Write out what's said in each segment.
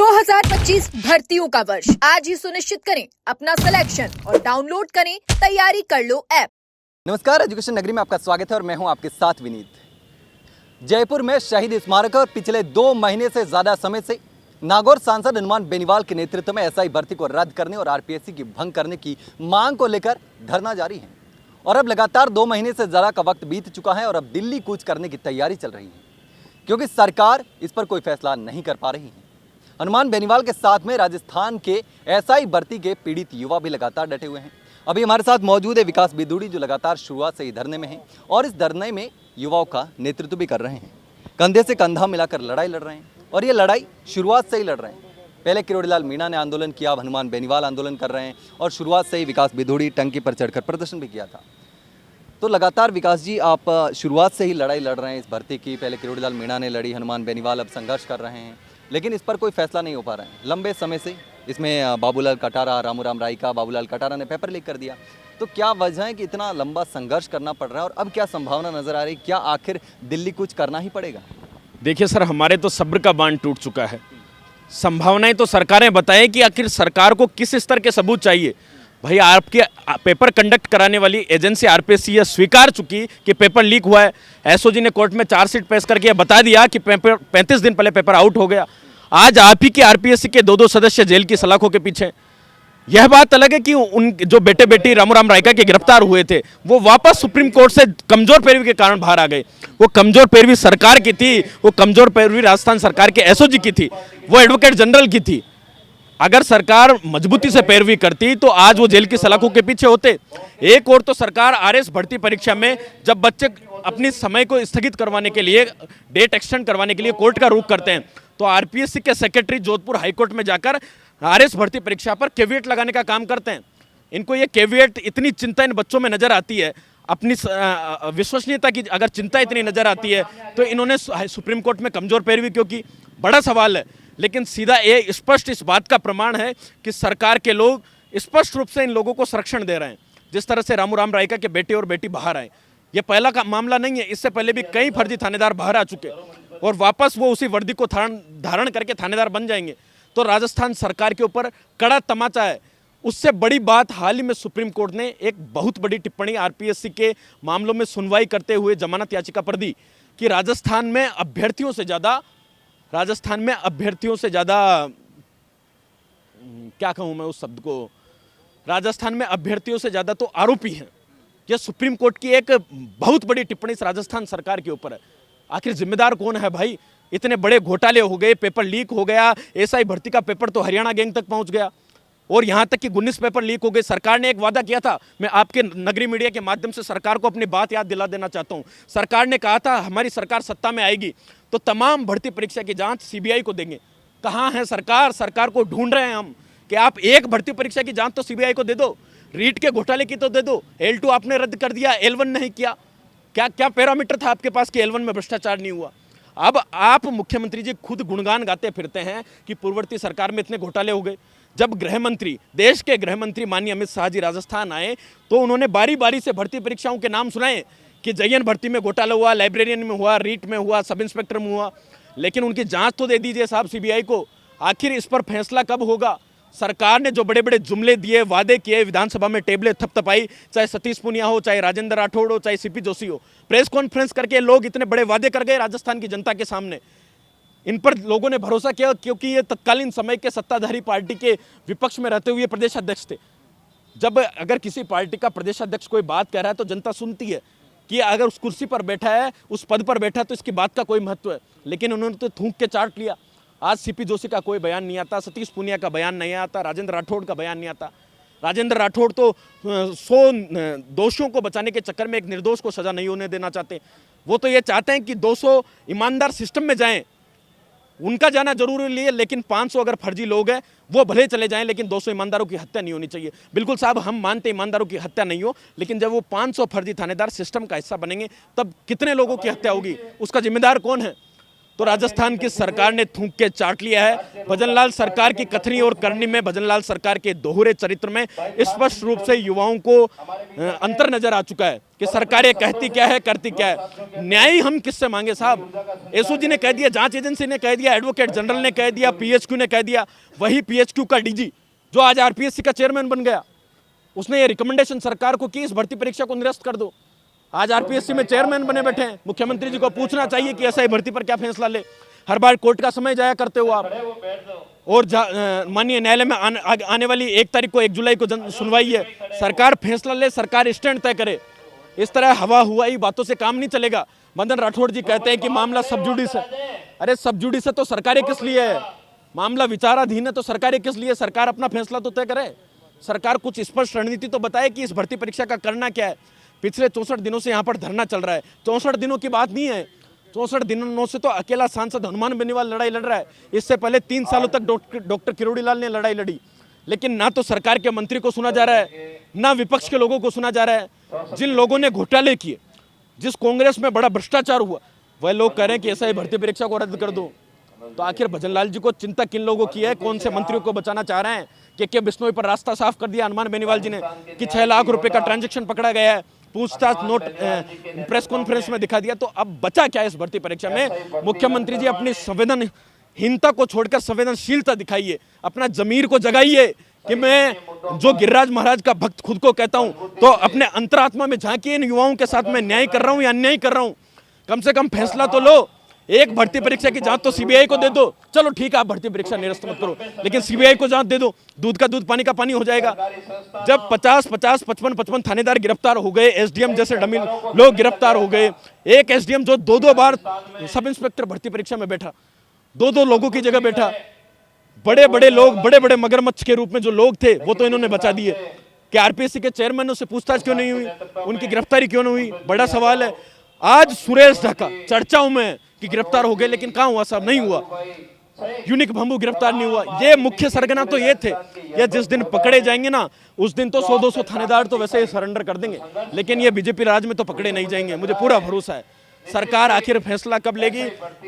2025 भर्तियों का वर्ष आज ही सुनिश्चित करें अपना सिलेक्शन और डाउनलोड करें तैयारी कर लो ऐप। नमस्कार, एजुकेशन नगरी में आपका स्वागत है और मैं हूं आपके साथ विनीत। जयपुर में शहीद स्मारक और पिछले 2 महीने से ज्यादा समय से नागौर सांसद हनुमान बेनीवाल के नेतृत्व में एसआई भर्ती को रद्द करने और आरपीएससी की भंग करने की मांग को लेकर धरना जारी है और अब लगातार 2 महीने से ज्यादा का वक्त बीत चुका है और अब दिल्ली कूच करने की तैयारी चल रही है क्योंकि सरकार इस पर कोई फैसला नहीं कर पा रही है। हनुमान बेनीवाल के साथ में राजस्थान के एसआई भर्ती के पीड़ित युवा भी लगातार डटे हुए हैं। अभी हमारे साथ मौजूद है विकास बिदुड़ी, जो लगातार शुरुआत से ही धरने में हैं और इस धरने में युवाओं का नेतृत्व भी कर रहे हैं। कंधे से कंधा मिलाकर लड़ाई लड़ रहे हैं और ये लड़ाई शुरुआत से ही लड़ रहे हैं। पहले किरोड़ीलाल मीणा ने आंदोलन किया, अब हनुमान बेनीवाल आंदोलन कर रहे हैं और शुरुआत से ही विकास बिदुड़ी टंकी पर चढ़कर प्रदर्शन भी किया था। तो लगातार विकास जी, आप शुरुआत से ही लड़ाई लड़ रहे हैं इस भर्ती की। पहले किरोड़ीलाल मीणा ने लड़ी, हनुमान बेनीवाल अब संघर्ष कर रहे हैं, लेकिन इस पर कोई फैसला नहीं हो पा रहा है लंबे समय से। इसमें बाबूलाल कटारा, रामूराम रायका, बाबूलाल कटारा ने पेपर लीक कर दिया। तो क्या वजह है कि इतना लंबा संघर्ष करना पड़ रहा है और अब क्या संभावना नजर आ रही, क्या आखिर दिल्ली कुछ करना ही पड़ेगा? देखिए सर, हमारे तो सब्र का बांध टूट चुका है। संभावनाएं तो सरकारें बताएं कि आखिर सरकार को किस स्तर के सबूत चाहिए। भाई, आपके पेपर कंडक्ट कराने वाली एजेंसी आरपीएससी यह स्वीकार चुकी कि पेपर लीक हुआ है। एसओजी ने कोर्ट में चार्जशीट पेश करके बता दिया कि पेपर 35 दिन पहले पेपर आउट हो गया। आज आप ही के आरपीएससी के 2-2 सदस्य जेल की सलाखों के पीछे। यह बात अलग है कि उन जो बेटे बेटी रामूराम रायका के गिरफ्तार हुए थे वो वापस सुप्रीम कोर्ट से कमजोर पैरवी के कारण बाहर आ गए। वो कमजोर पैरवी सरकार की थी, वो कमजोर पैरवी राजस्थान सरकार के एसओजी की थी, वो एडवोकेट जनरल की थी। अगर सरकार मजबूती से पैरवी करती तो आज वो जेल की सलाखों के पीछे होते। एक और तो सरकार आरएस भर्ती परीक्षा में जब बच्चे अपनी समय को स्थगित करवाने के लिए, डेट एक्सटेंड करवाने के लिए कोर्ट का रुख करते हैं, तो आरपीएससी के सेक्रेटरी जोधपुर हाईकोर्ट में जाकर आरएस भर्ती परीक्षा पर कैविएट लगाने का काम करते हैं। इनको ये कैविएट, इतनी चिंता इन बच्चों में नजर आती है, अपनी विश्वसनीयता की अगर चिंता इतनी नजर आती है तो इन्होंने सुप्रीम कोर्ट में कमजोर पैरवी क्यों की? बड़ा सवाल है। लेकिन सीधा ये स्पष्ट इस बात का प्रमाण है कि सरकार के लोग स्पष्ट रूप से इन लोगों को संरक्षण दे रहे हैं। जिस तरह से रामूराम रायका के बेटे और बेटी बाहर आए, ये पहला का मामला नहीं है। इससे पहले भी कई फर्जी थानेदार बाहर आ चुके और वापस वो उसी वर्दी को धारण करके थानेदार बन जाएंगे। तो राजस्थान सरकार के ऊपर कड़ा तमाचा है। उससे बड़ी बात, हाल ही में सुप्रीम कोर्ट ने एक बहुत बड़ी टिप्पणी आरपीएससी के मामलों में सुनवाई करते हुए जमानत याचिका पर दी कि राजस्थान में अभ्यर्थियों से ज़्यादा क्या कहूँ मैं उस शब्द को, राजस्थान में अभ्यर्थियों से ज़्यादा तो आरोपी हैं। यह सुप्रीम कोर्ट की एक बहुत बड़ी टिप्पणी इस राजस्थान सरकार के ऊपर है। आखिर जिम्मेदार कौन है भाई? इतने बड़े घोटाले हो गए, पेपर लीक हो गया, एसआई भर्ती का पेपर तो हरियाणा गैंग तक पहुंच गया और यहां तक कि 19 पेपर लीक हो गए। सरकार ने एक वादा किया था, मैं आपके नगरी मीडिया के माध्यम से सरकार को अपनी बात याद दिला देना चाहता हूं। सरकार ने कहा था हमारी सरकार सत्ता में आएगी तो तमाम भर्ती परीक्षा की जांच सीबीआई को देंगे। कहाँ है सरकार? सरकार को ढूंढ रहे हैं हम कि आप एक भर्ती परीक्षा की जांच तो सीबीआई को दे दो, रीट के घोटाले की तो दे दो। L2 आपने रद्द कर दिया, L1 नहीं किया। क्या पैरामीटर था आपके पास कि L1 में भ्रष्टाचार नहीं हुआ? अब आप मुख्यमंत्री जी खुद गुणगान गाते फिरते हैं कि पूर्ववर्ती सरकार में इतने घोटाले हो गए। जब देश के गृह मंत्री माननीय अमित शाह जी राजस्थान आए तो उन्होंने बारी बारी से भर्ती परीक्षाओं के नाम सुनाए कि JN भर्ती में घोटाला हुआ, लाइब्रेरियन में हुआ, रीट में हुआ, सब इंस्पेक्टर में हुआ। लेकिन उनकी जांच तो दे दीजिए साहब सीबीआई को। आखिर इस पर फैसला कब होगा? सरकार ने जो बड़े बड़े जुमले दिए, वादे किए, विधानसभा में टेबलें थपथपाई, चाहे सतीश पुनिया हो, चाहे राजेंद्र राठौड़ हो, चाहे सीपी जोशी हो, प्रेस कॉन्फ्रेंस करके लोग इतने बड़े वादे कर गए राजस्थान की जनता के सामने। इन पर लोगों ने भरोसा किया क्योंकि ये तत्कालीन समय के सत्ताधारी पार्टी के विपक्ष में रहते हुए प्रदेश अध्यक्ष थे। जब अगर किसी पार्टी का प्रदेश अध्यक्ष कोई बात कह रहा है तो जनता सुनती है कि अगर उस कुर्सी पर बैठा है, उस पद पर बैठा है तो इसकी बात का कोई महत्व है। लेकिन उन्होंने तो थूक के चाट लिया। आज सीपी जोशी का कोई बयान नहीं आता, सतीश पुनिया का बयान नहीं आता, राजेंद्र राठौड़ का बयान नहीं आता। राजेंद्र राठौड़ तो 100 दोषियों को बचाने के चक्कर में एक निर्दोष को सजा नहीं होने देना चाहते। वो तो ये चाहते हैं कि 200 ईमानदार सिस्टम में जाएं। उनका जाना जरूरी नहीं है, लेकिन 500 अगर फर्जी लोग हैं वो भले चले जाएं, लेकिन 200 ईमानदारों की हत्या नहीं होनी चाहिए। बिल्कुल साहब, हम मानते ईमानदारों की हत्या नहीं हो, लेकिन जब वो 500 फर्जी थानेदार सिस्टम का हिस्सा बनेंगे तब कितने लोगों की हत्या होगी? उसका जिम्मेदार कौन है? तो राजस्थान की सरकार ने थूक के चाट लिया है। भजनलाल सरकार की कथनी और करनी में, भजनलाल सरकार के दोहरे चरित्र में स्पष्ट रूप से युवाओं को अंतर नजर आ चुका है कि सरकारें कहती क्या है, करती क्या है। न्याय हम किससे मांगे साहब? एसओजी ने कह दिया, जांच एजेंसी ने कह दिया, एडवोकेट जनरल ने कह दिया, पीएचक्यू ने कह दिया। वही पीएचक्यू का डीजी जो आज आरपीएससी का चेयरमैन बन गया, उसने ये रिकमेंडेशन सरकार को की, इस भर्ती परीक्षा को निरस्त कर दो। आज आरपीएससी में चेयरमैन बने बैठे हैं। मुख्यमंत्री जी को पूछना चाहिए कि एसआई भर्ती पर क्या फैसला ले। हर बार कोर्ट का समय जाया करते हो आप। और माननीय न्यायालय में आने वाली 1 तारीख को, 1 जुलाई को सुनवाई है। सरकार फैसला ले, सरकार स्टैंड तय करे। इस तरह हवा हुआई बातों से काम नहीं चलेगा। मदन राठौड़ जी कहते हैं कि मामला सब जुडिस है। अरे सब जुडिस है तो सरकारें किस लिए है? मामला विचाराधीन है तो सरकारें किस लिए? सरकार अपना फैसला तो तय करे। सरकार कुछ स्पष्ट रणनीति तो बताए कि इस भर्ती परीक्षा का करना क्या है। पिछले 64 दिनों से यहाँ पर धरना चल रहा है। 64 दिनों की बात नहीं है, 64 दिनों से तो अकेला सांसद हनुमान बेनीवाल लड़ाई लड़ रहा है। इससे पहले 3 सालों तक डॉक्टर किरोड़ी लाल ने लड़ाई लड़ी, लेकिन ना तो सरकार के मंत्री को सुना जा रहा है, ना विपक्ष के लोगों को सुना जा रहा है। जिन लोगों ने घोटाले किए, जिस कांग्रेस में बड़ा भ्रष्टाचार हुआ, वह लोग कह रहे हैं कि ऐसा ही भर्ती परीक्षा को रद्द कर दो। तो आखिर भजनलाल जी को चिंता किन लोगों की है? कौन से मंत्रियों को बचाना चाह रहे हैं? के बिश्नोई पर रास्ता साफ कर दिया हनुमान बेनीवाल जी ने कि 6 लाख रुपए का ट्रांजैक्शन पकड़ा गया है, पूछताछ नोट प्रेस कॉन्फ्रेंस में दिखा दिया। तो अब बचा क्या इस भर्ती परीक्षा में? मुख्यमंत्री जी अपनी संवेदनहीनता को छोड़कर संवेदनशीलता दिखाइए, अपना जमीर को जगाइए कि मैं जो गिरिराज महाराज का भक्त खुद को कहता हूं, तो अपने अंतरात्मा में झांकिए, इन युवाओं के साथ मैं न्याय कर रहा हूं या अन्याय कर रहा हूं। कम से कम फैसला तो लो। एक भर्ती परीक्षा की जांच तो सीबीआई को दे दो। चलो ठीक है, आप भर्ती परीक्षा निरस्त मत करो, लेकिन सीबीआई को जांच दे दो। दूध का दूध, पानी का पानी हो जाएगा। जब 50-50, 55-55 थानेदार गिरफ्तार हो गए, एसडीएम जैसे डमी लोग गिरफ्तार हो गए, एक एसडीएम जो 2-2 बार सब इंस्पेक्टर भर्ती परीक्षा में बैठा, 2-2 लोगों की जगह बैठा, बड़े बड़े लोग, बड़े बड़े मगरमच्छ के रूप में जो लोग थे, वो तो इन्होंने बचा दिए। कि आरपीएससी के चेयरमैनों से पूछताछ क्यों नहीं हुई? उनकी गिरफ्तारी क्यों नहीं हुई? बड़ा सवाल है। आज सुरेश ढाका चर्चाओं में कि गिरफ्तार हो गए, लेकिन कहां हुआ साहब? नहीं हुआ। यूनिक भंबू गिरफ्तार नहीं हुआ। ये मुख्य सरगना तो ये थे। ये जिस दिन पकड़े जाएंगे ना, उस दिन तो 100-200 थानेदार तो वैसे ही सरेंडर कर देंगे, लेकिन ये बीजेपी राज में तो पकड़े नहीं जाएंगे, मुझे पूरा भरोसा है। सरकार आखिर फैसला कब लेगी?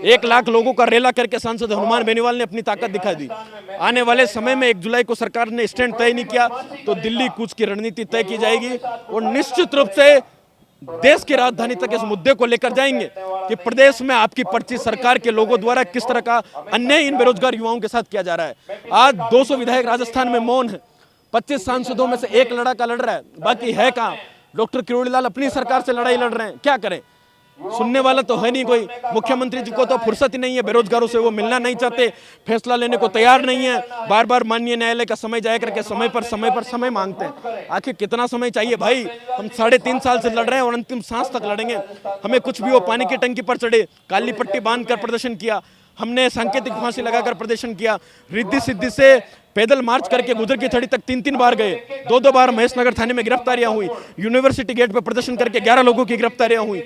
1 लाख लोगों का रेला करके सांसद हनुमान बेनीवाल ने अपनी ताकत दिखा दी। आने वाले समय में 1 जुलाई को सरकार ने स्टैंड तय नहीं किया तो दिल्ली कूच की रणनीति तय की जाएगी और निश्चित रूप से देश की राजधानी तक इस मुद्दे को लेकर जाएंगे कि प्रदेश में आपकी पर्ची सरकार के लोगों द्वारा किस तरह का अन्याय इन बेरोजगार युवाओं के साथ किया जा रहा है। आज 200 विधायक राजस्थान में मौन है। 25 सांसदों में से 1 लड़ाका लड़ रहा है, बाकी है कहां? डॉक्टर किरोड़ी लाल अपनी सरकार से लड़ाई लड़ रहे हैं, क्या करें? सुनने वाला तो है नहीं कोई। मुख्यमंत्री जी को तो फुर्सत ही नहीं है, बेरोजगारों से वो मिलना नहीं चाहते, फैसला लेने को तैयार नहीं है। बार बार माननीय न्यायालय का समय जाया करके समय पर समय मांगते हैं। आखिर कितना समय चाहिए भाई? हम 3.5 साल से लड़ रहे हैं और अंतिम सांस तक लड़ेंगे। हमें कुछ भी हो, पानी की टंकी पर चढ़े, काली पट्टी बांधकर प्रदर्शन किया, हमने सांकेतिक फांसी लगाकर प्रदर्शन किया, रिद्धि सिद्धि से पैदल मार्च करके गुजर की थड़ी तक 3-3 बार गए, 2-2 बार महेशनगर थाने में गिरफ्तारियां हुई, यूनिवर्सिटी गेट पर प्रदर्शन करके 11 लोगों की गिरफ्तारियां हुई,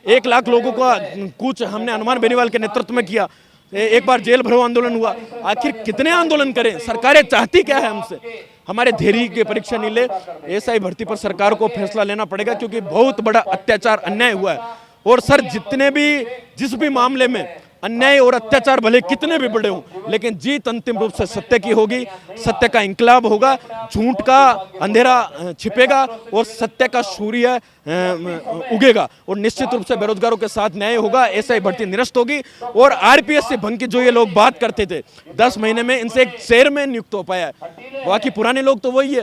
1 लाख लोगों का कूच हमने हनुमान बेनीवाल के नेतृत्व में किया, एक बार जेल भरो आंदोलन हुआ। आखिर कितने आंदोलन करें? सरकारें चाहती क्या है हमसे? हमारे धैर्य की परीक्षा नहीं ले। एसआई भर्ती पर सरकार को फैसला लेना पड़ेगा, क्योंकि बहुत बड़ा अत्याचार, अन्याय हुआ है। और सर, जिस भी मामले में अन्याय और अत्याचार भले कितने भी बड़े हों, लेकिन जीत अंतिम रूप से सत्य की होगी। सत्य का इंकलाब होगा, झूठ का अंधेरा छिपेगा और सत्य का सूर्य उगेगा और निश्चित रूप से बेरोजगारों के साथ न्याय होगा। ऐसा ही भर्ती निरस्त होगी। और आरपीएससी भंग की जो ये लोग बात करते थे, 10 महीने में इनसे एक चेयरमैन नियुक्त हो पाया है। बाकी पुराने लोग तो वही है,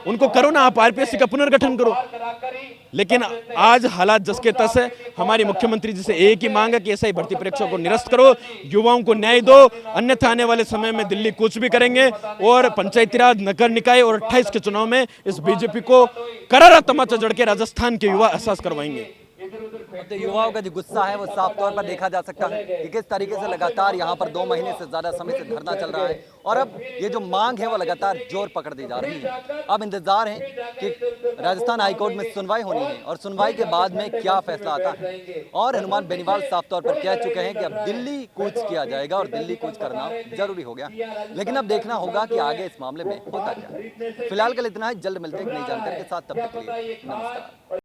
उनको करो ना आप, आरपीएससी का पुनर्गठन करो। लेकिन आज हालात जस के तस है। हमारी मुख्यमंत्री जी से एक ही मांग है कि ऐसा ही भर्ती परीक्षा को निरस्त करो, युवाओं को न्याय दो, अन्यथा आने वाले समय में दिल्ली कूच भी करेंगे और पंचायती राज, नगर निकाय और 28 के चुनाव में इस बीजेपी को करारा तमाचा जड़ के राजस्थान के युवा एहसास करवाएंगे। तो युवाओं का जो गुस्सा है वो साफ तौर पर देखा जा सकता है कि किस तरीके से लगातार यहाँ पर 2 महीने से ज्यादा समय से धरना चल रहा है और अब ये जो मांग है वो लगातार जोर पकड़ दी जा रही है। अब इंतजार है कि राजस्थान हाईकोर्ट में सुनवाई होनी है और सुनवाई के बाद में क्या फैसला आता है। और हनुमान बेनीवाल साफ तौर पर कह चुके हैं कि अब दिल्ली कूच किया जाएगा और दिल्ली कूच करना जरूरी हो गया। लेकिन अब देखना होगा कि आगे इस मामले में होता क्या। फिलहाल के लिए इतना है, जल्द मिलते हैं एक नई जानकारी के साथ, तब तक के लिए नमस्कार।